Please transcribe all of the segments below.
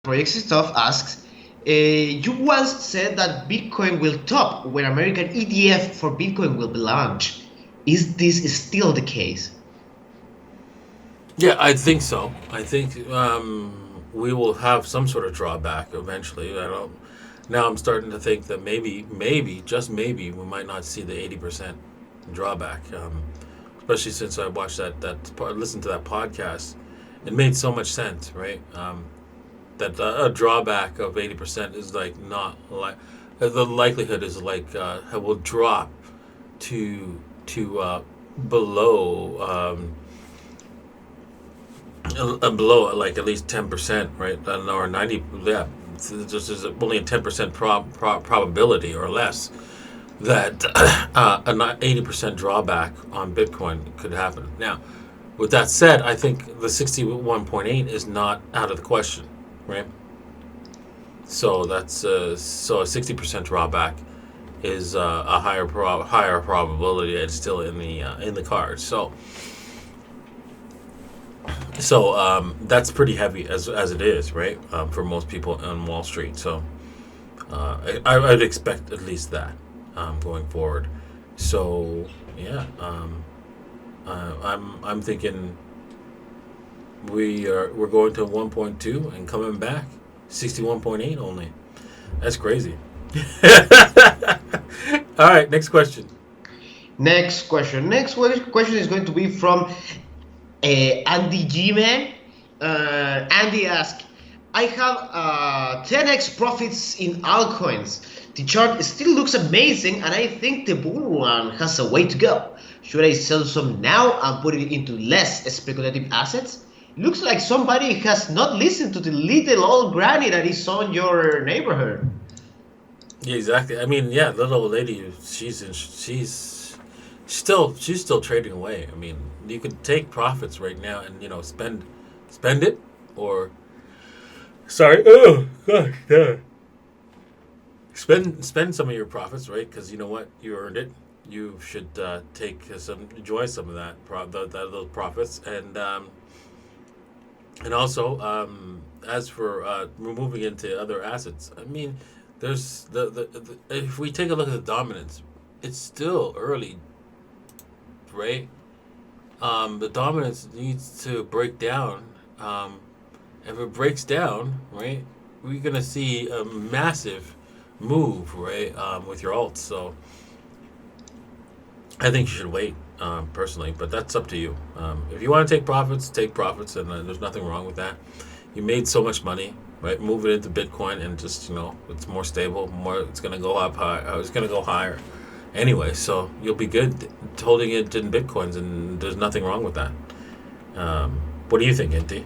Project Stuff asks, you once said that Bitcoin will top when American ETF for Bitcoin will be launched. Is this still the case? Yeah, I think so. I think we will have some sort of drawback eventually. I don't. Now I'm starting to think that maybe, just maybe, we might not see the 80% drawback. Especially since I watched listened to that podcast. It made so much sense, right? That a drawback of 80% is like not like the likelihood is like will drop to below below like at least 10%, right? Or 90. Yeah, there's only a 10% probability or less that an 80% drawback on Bitcoin could happen. Now, with that said, I think the 61.8 is not out of the question, right? So so a 60% drawback is a higher probability. It's still in the cards. That's pretty heavy as it is, right? For most people on Wall Street. So I'd expect at least that going forward. So yeah, I'm thinking we're going to 1.2 and coming back 61.8 only. That's crazy. All right, next question. Next question. Question is going to be from Andy G Man. Andy asks, I have 10x profits in altcoins. The chart still looks amazing, and I think the bull run has a way to go. Should I sell some now and put it into less speculative assets? Looks like somebody has not listened to the little old granny that is on your neighborhood. Yeah, exactly. I mean, yeah, little old lady, she's still trading away. I mean, you could take profits right now and spend it, or sorry, oh gosh, yeah, spend some of your profits, right? Because you know what, you earned it. You should enjoy some of those profits, and also as for moving into other assets, I mean, there's if we take a look at the dominance, it's still early, right? The dominance needs to break down. Um, if it breaks down, right, we're gonna see a massive move, right, with your alts. So I think you should wait, personally, but that's up to you. If you want to take profits, and there's nothing wrong with that. You made so much money, right? Move it into Bitcoin, and just it's more stable. It's gonna go up high. It's gonna go higher, anyway. So you'll be good holding it in Bitcoins, and there's nothing wrong with that. What do you think, Inti?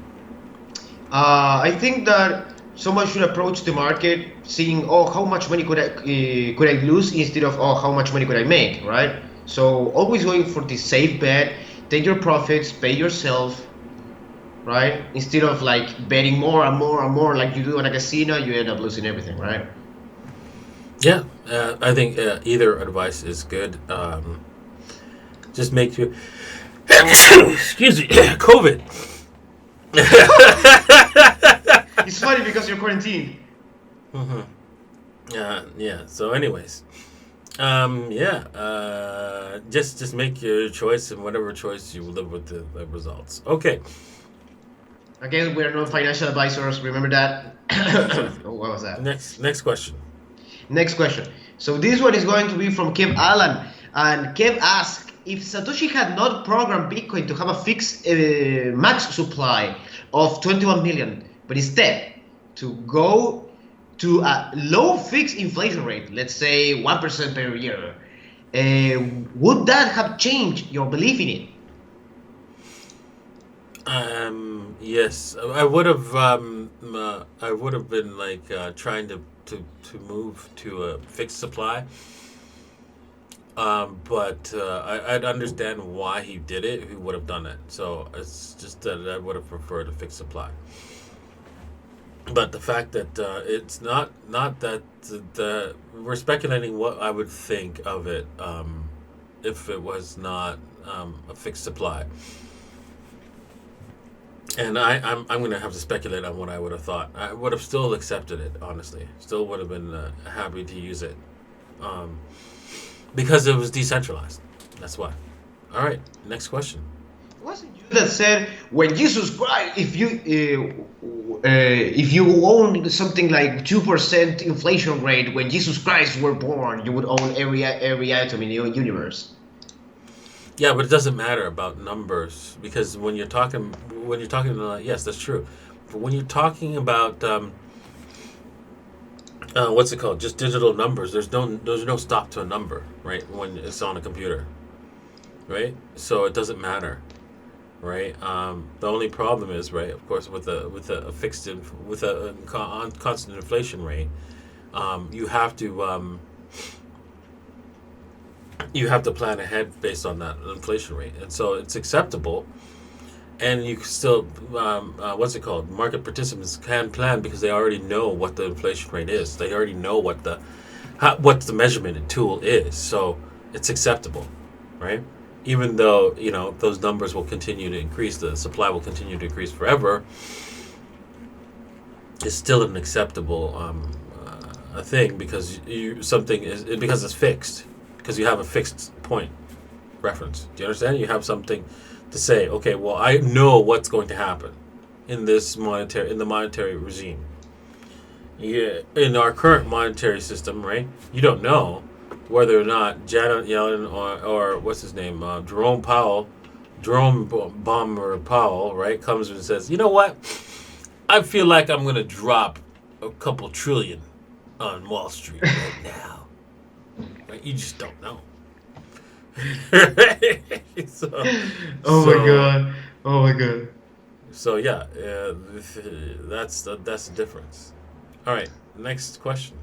I think that someone should approach the market seeing, oh, how much money could I lose instead of, oh, how much money could I make, right? So always going for the safe bet, take your profits, pay yourself, right? Instead of like betting more and more and more like you do in a casino, you end up losing everything, right? Yeah, I think either advice is good. Just make you excuse me, COVID. It's funny because you're quarantined. hmm Yeah. So, anyways, yeah. Just make your choice, and whatever choice you live with the results. Okay. Again, we're not financial advisors. Remember that. Oh, what was that? Next question. Next question. So this one is going to be from Kev Allen, and Kev asks if Satoshi had not programmed Bitcoin to have a fixed max supply of 21 million, but instead to go to a low fixed inflation rate, let's say 1% per year, would that have changed your belief in it? Yes, I would have been like trying to move to a fixed supply. But I'd understand why he did it. He would have done it. So it's just that I would have preferred a fixed supply. But the fact that it's not that we're speculating what I would think of it if it was not a fixed supply. And I'm going to have to speculate on what I would have thought. I would have still accepted it, honestly. Still would have been happy to use it, um, because it was decentralized. That's why. All right, next question. Was it you that said when Jesus Christ, if you own something like 2% inflation rate when Jesus Christ were born, you would own every atom in the universe? Yeah, but it doesn't matter about numbers because when you're talking yes, that's true. But when you're talking about what's it called? Just digital numbers. There's no stop to a number, right? When it's on a computer, right? So it doesn't matter, right? The only problem is, right, of course, with a constant inflation rate, you have to plan ahead based on that inflation rate, and so it's acceptable. And you can still, what's it called? Market participants can plan because they already know what the inflation rate is. They already know what the measurement tool is. So it's acceptable, right? Even though those numbers will continue to increase, the supply will continue to increase forever. It's still an acceptable a thing because because it's fixed because you have a fixed point reference. Do you understand? You have something to say, okay, well, I know what's going to happen in the monetary regime. Yeah, in our current monetary system, right? You don't know whether or not Janet Yellen or what's his name, Jerome Bomber Powell, right, comes and says, you know what? I feel like I'm going to drop a couple trillion on Wall Street right now. Right? You just don't know. so, Oh my so, god! Oh my god! so yeah, that's the difference. All right, next question.